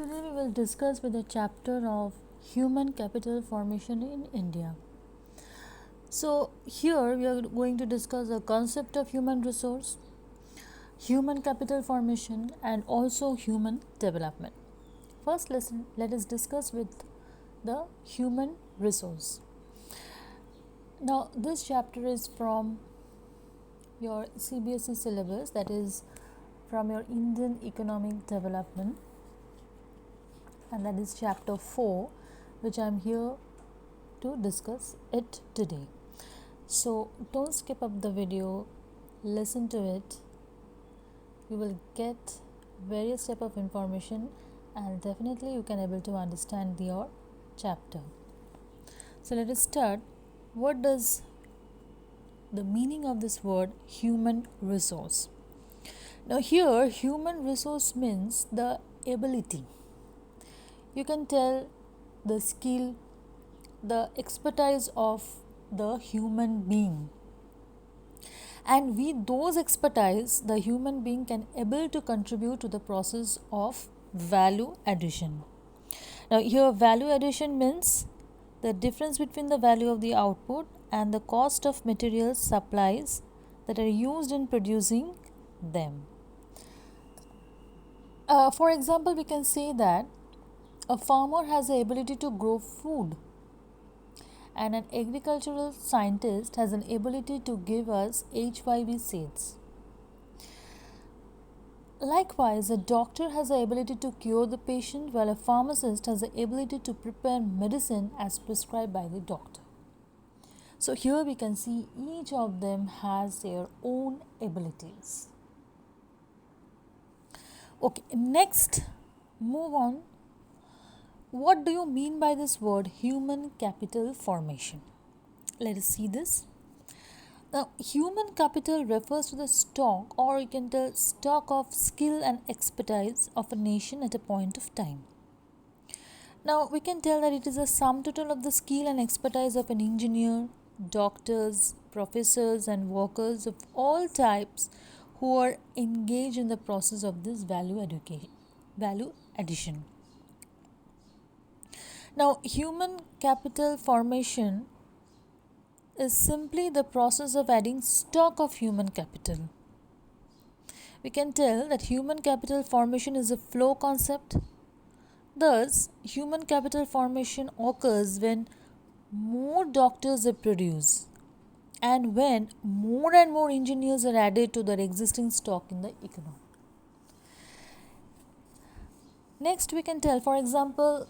Today we will discuss with the chapter of human capital formation in India. So here we are going to discuss the concept of human resource, human capital formation and also human development. First let us discuss with the human resource. Now this chapter is from your CBSE syllabus, that is from your Indian economic development, and that is chapter 4, which I am here to discuss it today. So don't skip up the video, listen to it. You will get various type of information and definitely you can able to understand your chapter. So let us start. What does the meaning of this word human resource? Now here human resource means the ability. You can tell the skill, the expertise of the human being, and with those expertise the human being can able to contribute to the process of value addition. Now here value addition means the difference between the value of the output and the cost of materials supplies that are used in producing them. For example, we can say that a farmer has the ability to grow food and an agricultural scientist has an ability to give us HIV seeds. Likewise, a doctor has the ability to cure the patient while a pharmacist has the ability to prepare medicine as prescribed by the doctor. So here we can see each of them has their own abilities. Okay, next move on. What do you mean by this word human capital formation? Let us see this. Now, human capital refers to the stock, or you can tell stock of skill and expertise of a nation at a point of time. Now, we can tell that it is a sum total of the skill and expertise of an engineer, doctors, professors, and workers of all types who are engaged in the process of this value addition. Now, human capital formation is simply the process of adding stock of human capital. We can tell that human capital formation is a flow concept. Thus, human capital formation occurs when more doctors are produced and when more and more engineers are added to their existing stock in the economy. Next, we can tell, for example,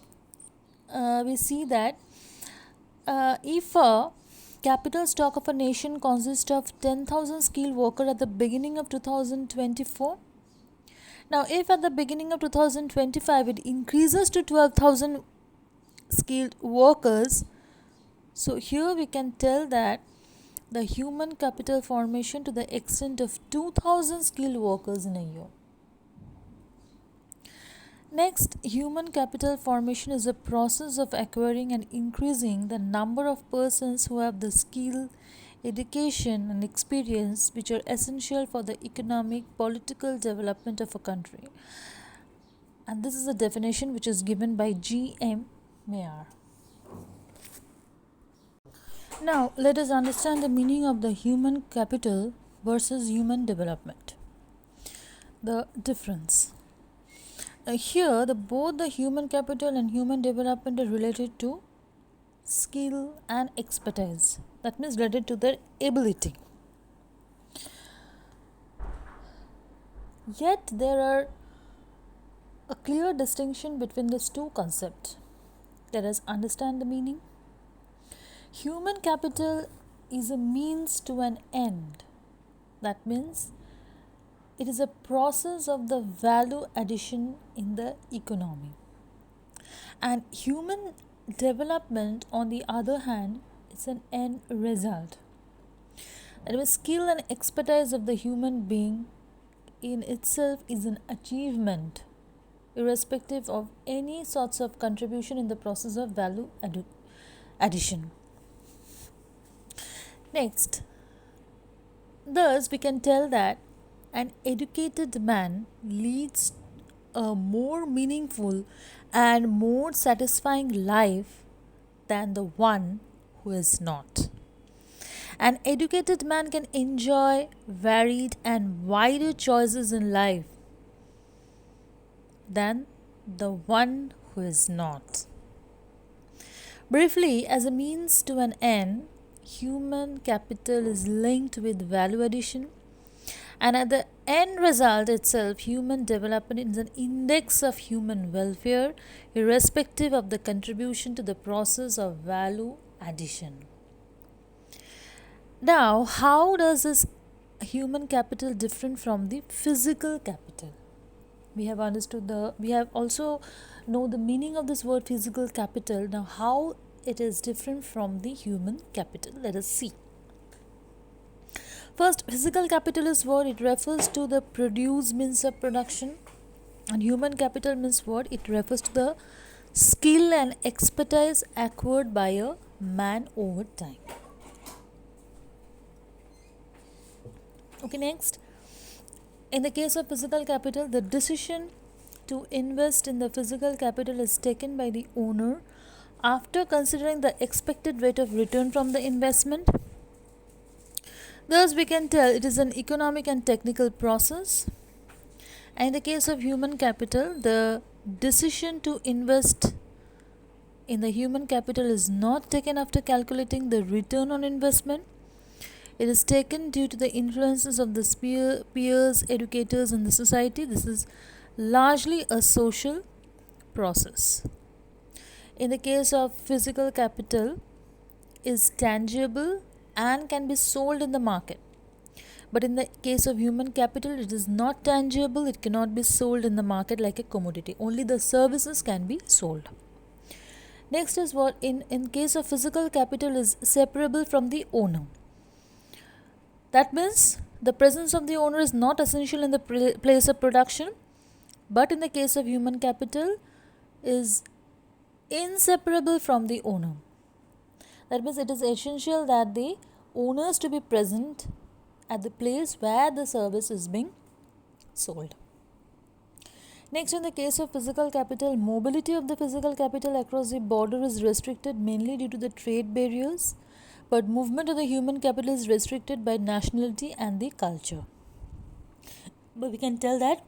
we see that if a capital stock of a nation consists of 10,000 skilled workers at the beginning of 2024. Now, if at the beginning of 2025 it increases to 12,000 skilled workers, so here we can tell that the human capital formation to the extent of 2,000 skilled workers in a year. Next, human capital formation is a process of acquiring and increasing the number of persons who have the skill, education and experience which are essential for the economic, political development of a country. And this is a definition which is given by G.M. Mayer. Now, let us understand the meaning of the human capital versus human development. The difference. Here, both the human capital and human development are related to skill and expertise. That means related to their ability. Yet, there are a clear distinction between these two concepts. Let us understand the meaning. Human capital is a means to an end. That means it is a process of the value addition in the economy. And human development, on the other hand, is an end result. That means skill and expertise of the human being in itself is an achievement, irrespective of any sorts of contribution in the process of value addition. Next, thus we can tell that an educated man leads a more meaningful and more satisfying life than the one who is not. An educated man can enjoy varied and wider choices in life than the one who is not. Briefly, as a means to an end, human capital is linked with value addition, and at the end result itself, human development is an index of human welfare, irrespective of the contribution to the process of value addition. Now, how does this human capital different from the physical capital? We have also know the meaning of this word physical capital. Now, how it is different from the human capital? Let us see. First, physical capital is what? It refers to the produce means of production, and human capital means what? It refers to the skill and expertise acquired by a man over time. Okay, next. In the case of physical capital, the decision to invest in the physical capital is taken by the owner after considering the expected rate of return from the investment. Thus, we can tell it is an economic and technical process. And in the case of human capital, the decision to invest in the human capital is not taken after calculating the return on investment. It is taken due to the influences of the peers, educators, and the society. This is largely a social process. In the case of physical capital, is tangible and can be sold in the market. But in the case of human capital, it is not tangible, it cannot be sold in the market like a commodity. Only the services can be sold. Next is what in case of physical capital is separable from the owner. That means the presence of the owner is not essential in the place of production, but in the case of human capital is inseparable from the owner. That means it is essential that the owners to be present at the place where the service is being sold. Next, in the case of physical capital, mobility of the physical capital across the border is restricted mainly due to the trade barriers, but movement of the human capital is restricted by nationality and the culture. But we can tell that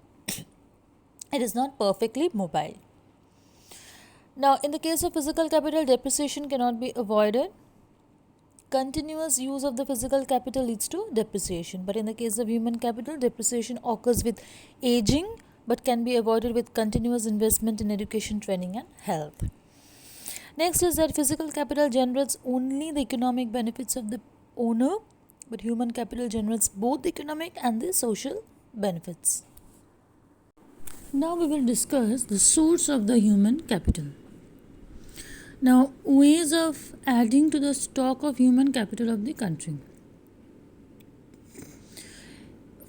it is not perfectly mobile. Now, in the case of physical capital, depreciation cannot be avoided. Continuous use of the physical capital leads to depreciation. But in the case of human capital, depreciation occurs with aging but can be avoided with continuous investment in education, training, and health. Next is that physical capital generates only the economic benefits of the owner, but human capital generates both the economic and the social benefits. Now we will discuss the source of the human capital. Now, ways of adding to the stock of human capital of the country.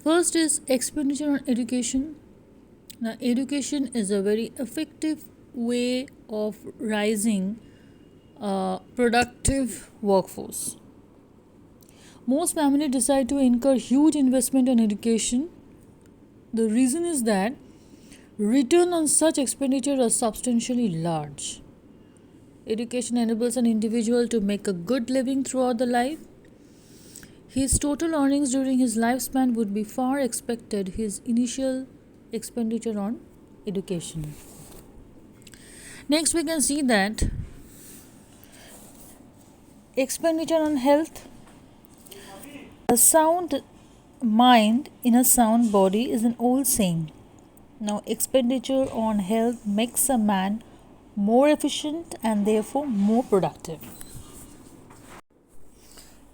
First is expenditure on education. Now, education is a very effective way of rising a productive workforce. Most families decide to incur huge investment on education. The reason is that return on such expenditure are substantially large. Education enables an individual to make a good living throughout the life. His total earnings during his lifespan would be far expected his initial expenditure on education. Next, we can see that expenditure on health. A sound mind in a sound body is an old saying. Now, expenditure on health makes a man more efficient and therefore more productive.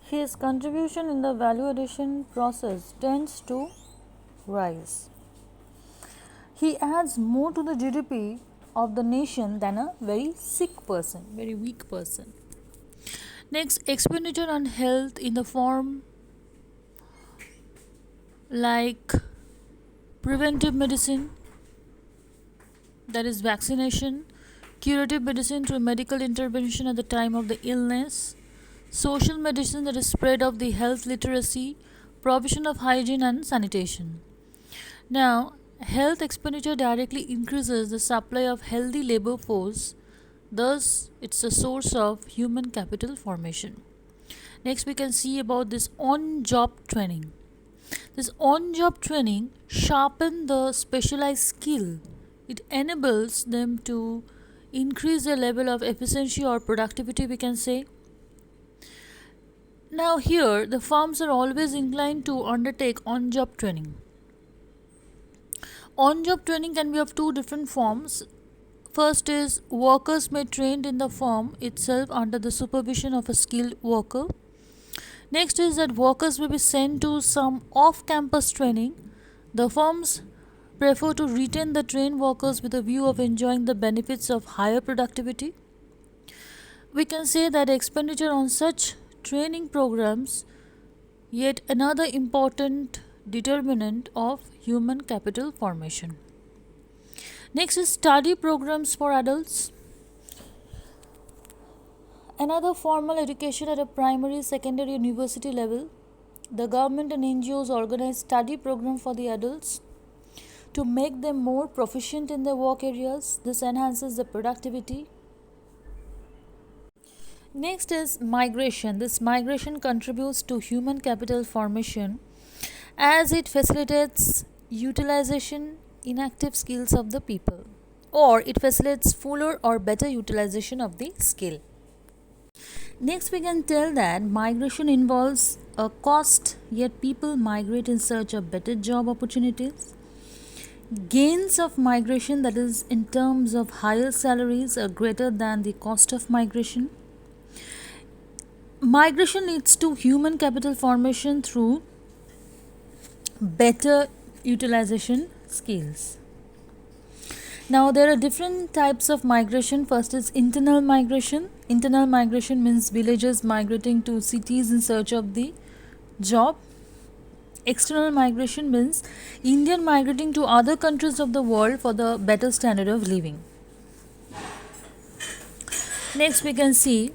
His contribution in the value addition process tends to rise. He adds more to the GDP of the nation than a very sick person, very weak person. Next, expenditure on health in the form like preventive medicine, that is vaccination, curative medicine through medical intervention at the time of the illness, social medicine, that is spread of the health literacy, provision of hygiene and sanitation. Now, Health expenditure directly increases the supply of healthy labor force, thus, it's a source of human capital formation. Next, we can see about this on job training. This on job training sharpen the specialized skill. It enables them to increase their level of efficiency or productivity, we can say. Now, here the firms are always inclined to undertake on job training. On job training can be of two different forms. First is workers may trained in the firm itself under the supervision of a skilled worker. Next is that workers may be sent to some off campus training. The firms prefer to retain the trained workers with a view of enjoying the benefits of higher productivity. We can say that expenditure on such training programs yet another important determinant of human capital formation. Next is study programs for adults. Another formal education at a primary, secondary, university level. The government and NGOs organize study program for the adults to make them more proficient in their work areas. This enhances the productivity. Next is migration. This migration contributes to human capital formation as it facilitates utilization inactive skills of the people, or it facilitates fuller or better utilization of the skill. Next, we can tell that migration involves a cost, yet people migrate in search of better job opportunities. Gains of migration, that is, in terms of higher salaries, are greater than the cost of migration. Migration leads to human capital formation through better utilization skills. Now, there are different types of migration. First is internal migration. Internal migration means villagers migrating to cities in search of the job. External migration means Indian migrating to other countries of the world for the better standard of living. Next, we can see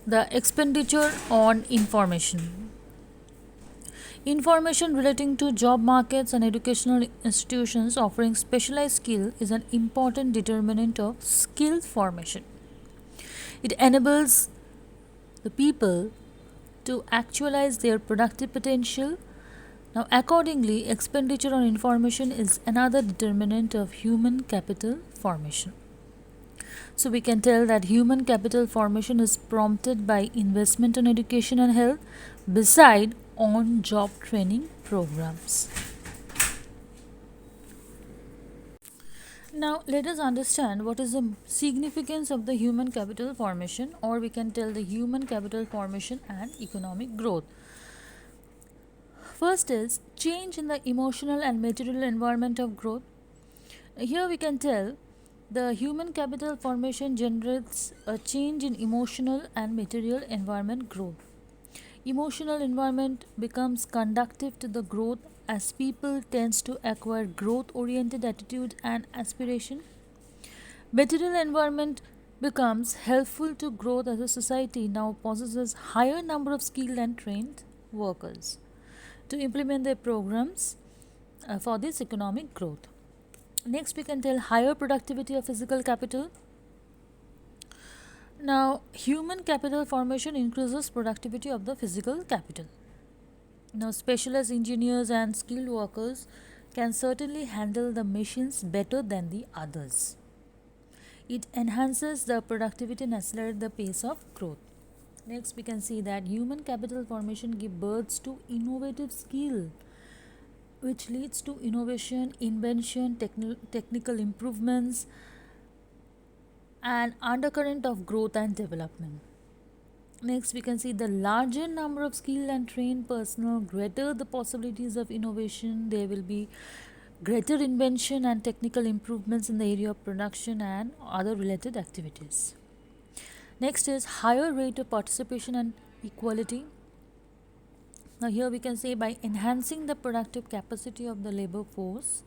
the expenditure on information. Information relating to job markets and educational institutions offering specialized skill is an important determinant of skill formation. It enables the people to actualize their productive potential. Now, accordingly, expenditure on information is another determinant of human capital formation. So, we can tell that human capital formation is prompted by investment in education and health, beside on job training programs. Now, let us understand what is the significance of the human capital formation, or we can tell the human capital formation and economic growth. First is change in the emotional and material environment of growth. Here we can tell the human capital formation generates a change in emotional and material environment growth. Emotional environment becomes conducive to the growth as people tends to acquire growth oriented attitude and aspiration. Material environment becomes helpful to growth as a society now possesses higher number of skilled and trained workers to implement their programs for this economic growth. Next, we can tell higher productivity of physical capital. Now, human capital formation increases productivity of the physical capital. Now, specialized engineers and skilled workers can certainly handle the machines better than the others. It enhances the productivity and accelerates the pace of growth. Next, we can see that human capital formation gives birth to innovative skill, which leads to innovation, invention, technical improvements, and undercurrent of growth and development. Next, we can see the larger number of skilled and trained personnel, greater the possibilities of innovation. There will be greater invention and technical improvements in the area of production and other related activities. Next is higher rate of participation and equality. Now, here we can say by enhancing the productive capacity of the labor force,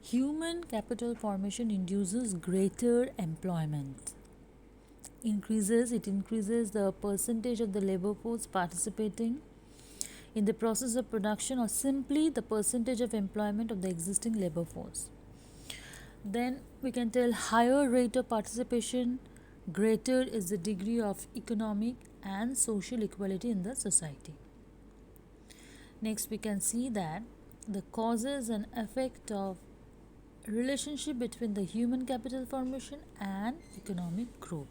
human capital formation induces greater employment. It increases the percentage of the labor force participating in the process of production, or simply the percentage of employment of the existing labor force. Then we can tell higher rate of participation, greater is the degree of economic and social equality in the society. Next, we can see that the causes and effect of relationship between the human capital formation and economic growth.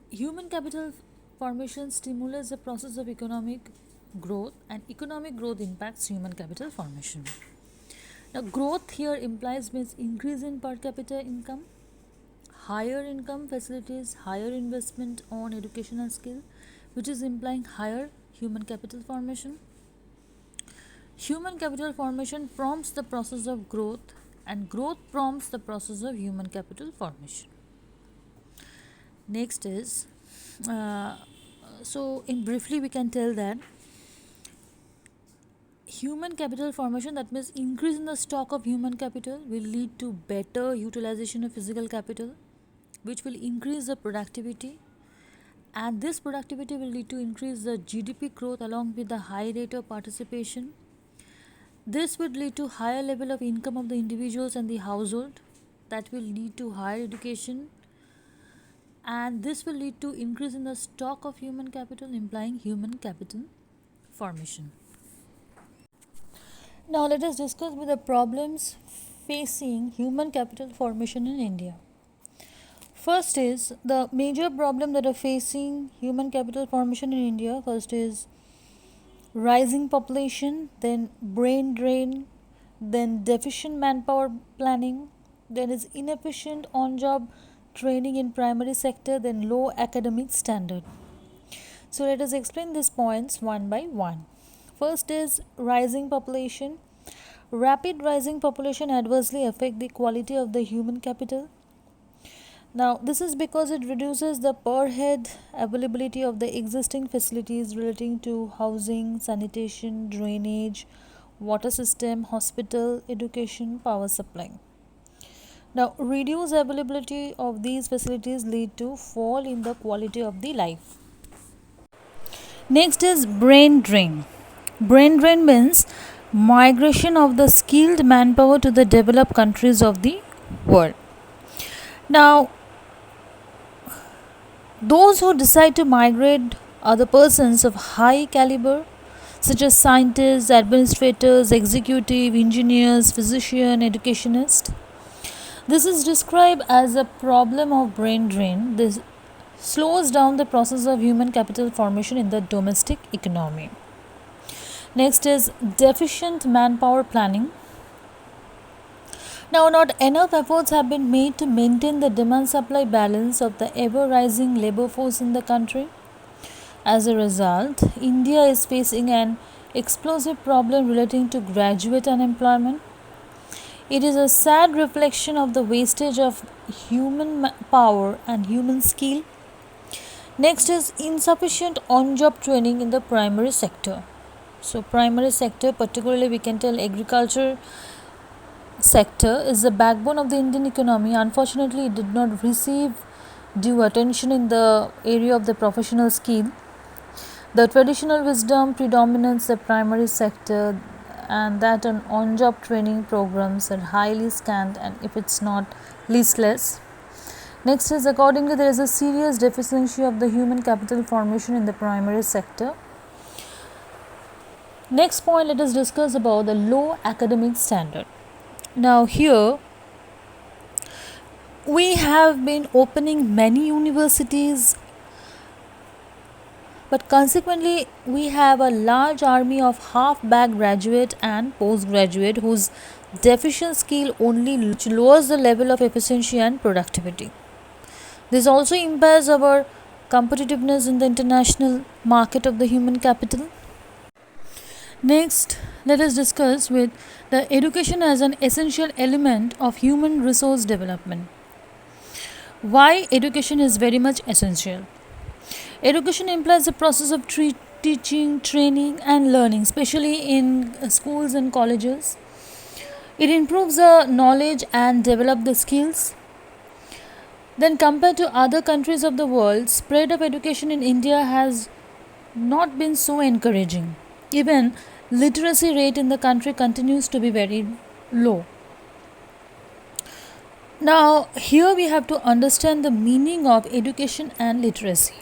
Human capital formation stimulates the process of economic growth, and economic growth impacts human capital formation. Now, growth here implies means increase in per capita income, higher income facilities, higher investment on education and skill, which is implying higher human capital formation. Human capital formation prompts the process of growth, and growth prompts the process of human capital formation. Next is, so in briefly we can tell that human capital formation, that means increase in the stock of human capital, will lead to better utilization of physical capital, which will increase the productivity, and this productivity will lead to increase the GDP growth along with the high rate of participation. This would lead to higher level of income of the individuals and the household, that will lead to higher education, and this will lead to increase in the stock of human capital, implying human capital formation. Now let us discuss with the problems facing human capital formation in India. First is the major problem that are facing human capital formation in India. First is rising population, then brain drain, then deficient manpower planning, then is inefficient on-job training in primary sector, then low academic standard. So let us explain these points one by one. First is rising population. Rapid rising population adversely affect the quality of the human capital. Now, this is because it reduces the per head availability of the existing facilities relating to housing, sanitation, drainage, water system, hospital, education, power supply. Now, reduced availability of these facilities lead to fall in the quality of the life. Next is brain drain. Brain drain means migration of the skilled manpower to the developed countries of the world. Now, those who decide to migrate are the persons of high caliber, such as scientists, administrators, executive, engineers, physician, educationists. This is described as a problem of brain drain. This slows down the process of human capital formation in the domestic economy. Next is deficient manpower planning. Now, not enough efforts have been made to maintain the demand-supply balance of the ever-rising labor force in the country. As a result, India is facing an explosive problem relating to graduate unemployment. It is a sad reflection of the wastage of human power and human skill. Next is insufficient on-job training in the primary sector. So, primary sector, particularly we can tell agriculture sector, is the backbone of the Indian economy. Unfortunately, it did not receive due attention in the area of the professional skill. The traditional wisdom predominates the primary sector, and that on-job training programs are highly scant, and if it's not listless. Next is, accordingly, there is a serious deficiency of the human capital formation in the primary sector. Next point, let us discuss about the low academic standard. Now, here we have been opening many universities, but consequently we have a large army of half-baked graduate and postgraduate whose deficient skill only lowers the level of efficiency and productivity. This also impairs our competitiveness in the international market of the human capital. Next, let us discuss with the education as an essential element of human resource development. Why education is very much essential? Education implies the process of teaching, training and learning, especially in schools and colleges. It improves the knowledge and develop the skills. Then, compared to other countries of the world, spread of education in India has not been so encouraging. Even literacy rate in the country continues to be very low. Now, here we have to understand the meaning of education and literacy.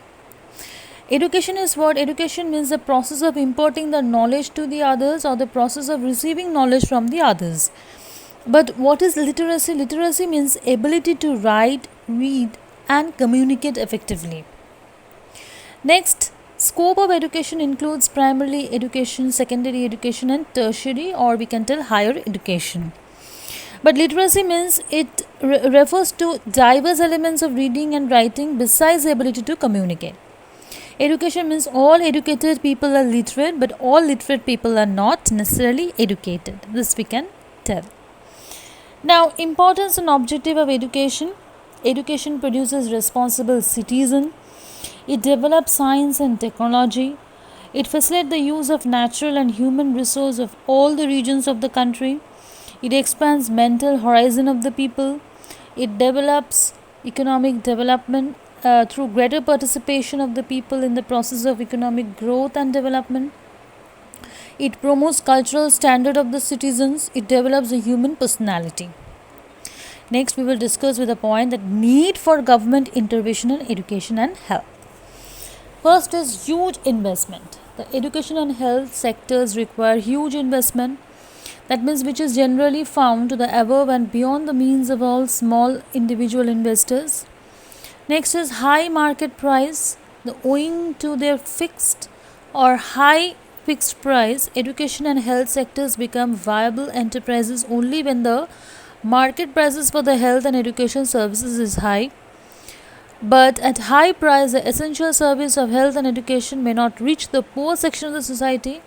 Education is what? Education means the process of imparting the knowledge to the others or the process of receiving knowledge from the others. But what is literacy? Literacy means ability to write, read, and communicate effectively. Next, scope of education includes primary education, secondary education, and tertiary, or we can tell higher education. But literacy means it refers to diverse elements of reading and writing besides the ability to communicate. Education means all educated people are literate, but all literate people are not necessarily educated. This we can tell. Now, importance and objective of education. Education produces responsible citizen. It develops science and technology. It facilitates the use of natural and human resources of all the regions of the country. It expands mental horizon of the people. It develops economic development through greater participation of the people in the process of economic growth and development. It promotes cultural standard of the citizens. It develops a human personality. Next, we will discuss with a point that need for government intervention in education and health. First is huge investment. The education and health sectors require huge investment. That means which is generally found to the above and beyond the means of all small individual investors. Next is high market price. Owing to their fixed or high fixed price, education and health sectors become viable enterprises only when the market prices for the health and education services is high. But at high price, the essential service of health and education may not reach the poor section of the society.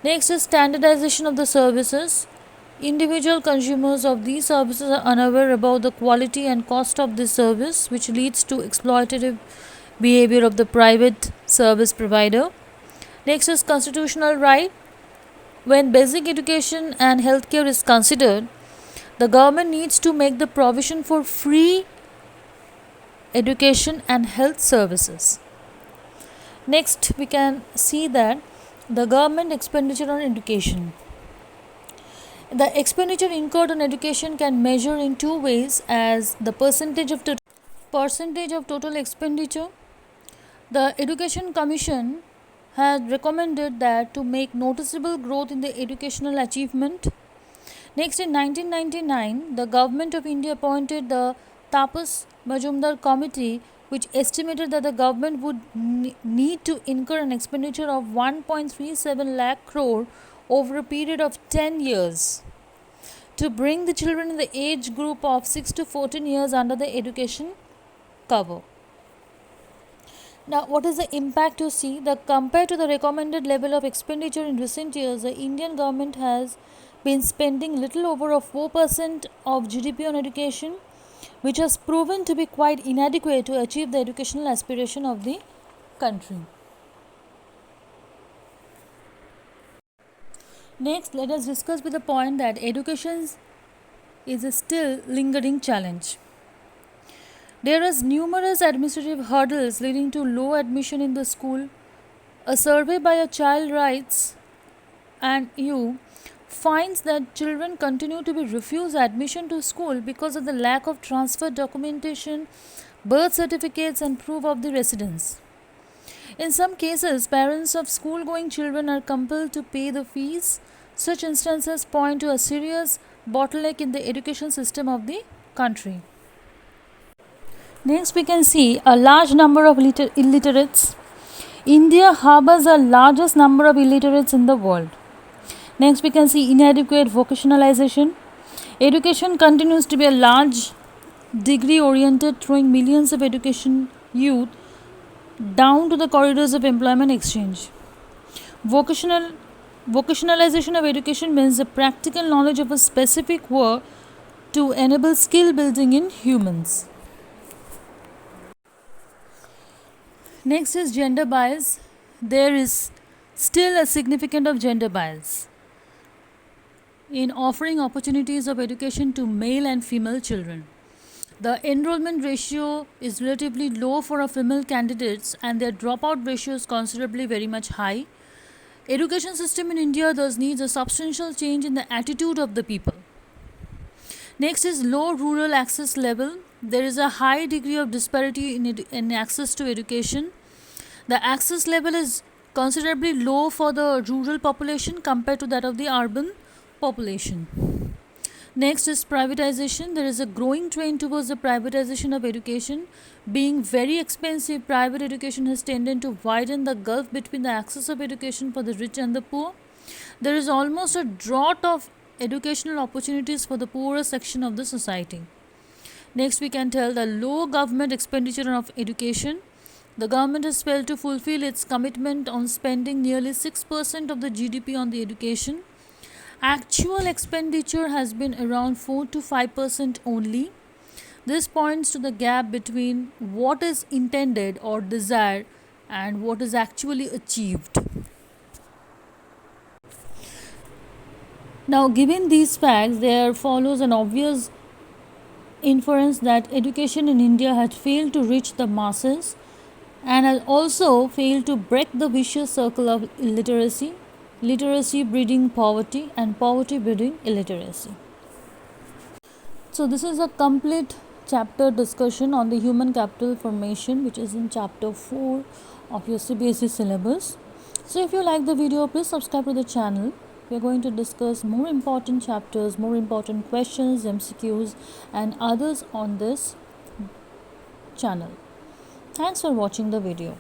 Next is standardization of the services. Individual consumers of these services are unaware about the quality and cost of this service, which leads to exploitative behavior of the private service provider. Next is constitutional right. When basic education and healthcare is considered, the government needs to make the provision for free education and health services. Next, we can see that the government expenditure on education. The expenditure incurred on education can measure in two ways as the percentage of total expenditure. The Education Commission had recommended that to make noticeable growth in the educational achievement. Next, in 1999, the Government of India appointed the Tapas Majumdar Committee, which estimated that the government would need to incur an expenditure of 1.37 lakh crore over a period of 10 years to bring the children in the age group of 6 to 14 years under the education cover. Now, what is the impact you see? Compared to the recommended level of expenditure in recent years, the Indian government has been spending little over 4% of GDP on education, which has proven to be quite inadequate to achieve the educational aspiration of the country. Next, let us discuss with the point that education is a still lingering challenge. There is numerous administrative hurdles leading to low admission in the school. A survey by a Child Rights and You finds that children continue to be refused admission to school because of the lack of transfer documentation, birth certificates, and proof of the residence. In some cases, parents of school-going children are compelled to pay the fees. Such instances point to a serious bottleneck in the education system of the country. Next, we can see a large number of illiterates. India harbors the largest number of illiterates in the world. Next, we can see inadequate vocationalization. Education continues to be a large degree oriented, throwing millions of education youth down to the corridors of employment exchange. Vocationalization of education means the practical knowledge of a specific work to enable skill building in humans. Next is gender bias. There is still a significant of gender bias in offering opportunities of education to male and female children. The enrollment ratio is relatively low for our female candidates, and their dropout ratio is considerably very much high. Education system in India thus needs a substantial change in the attitude of the people. Next is low rural access level. There is a high degree of disparity in access to education. The access level is considerably low for the rural population compared to that of the urban population. Next is privatization. There is a growing trend towards the privatization of education. Being very expensive, private education has tended to widen the gulf between the access of education for the rich and the poor. There is almost a drought of educational opportunities for the poorer section of the society. Next, we can tell the low government expenditure of education. The government has failed to fulfill its commitment on spending nearly 6% of the GDP on the education. Actual expenditure has been around 4 to 5% only. This points to the gap between what is intended or desired and what is actually achieved. Now, given these facts, there follows an obvious inference that education in India has failed to reach the masses and has also failed to break the vicious circle of illiteracy, literacy breeding poverty, and poverty breeding illiteracy. So, this is a complete chapter discussion on the human capital formation, which is in chapter 4 of your CBSE syllabus. So, if you like the video, please subscribe to the channel. We are going to discuss more important chapters, more important questions, MCQs, and others on this channel. Thanks for watching the video.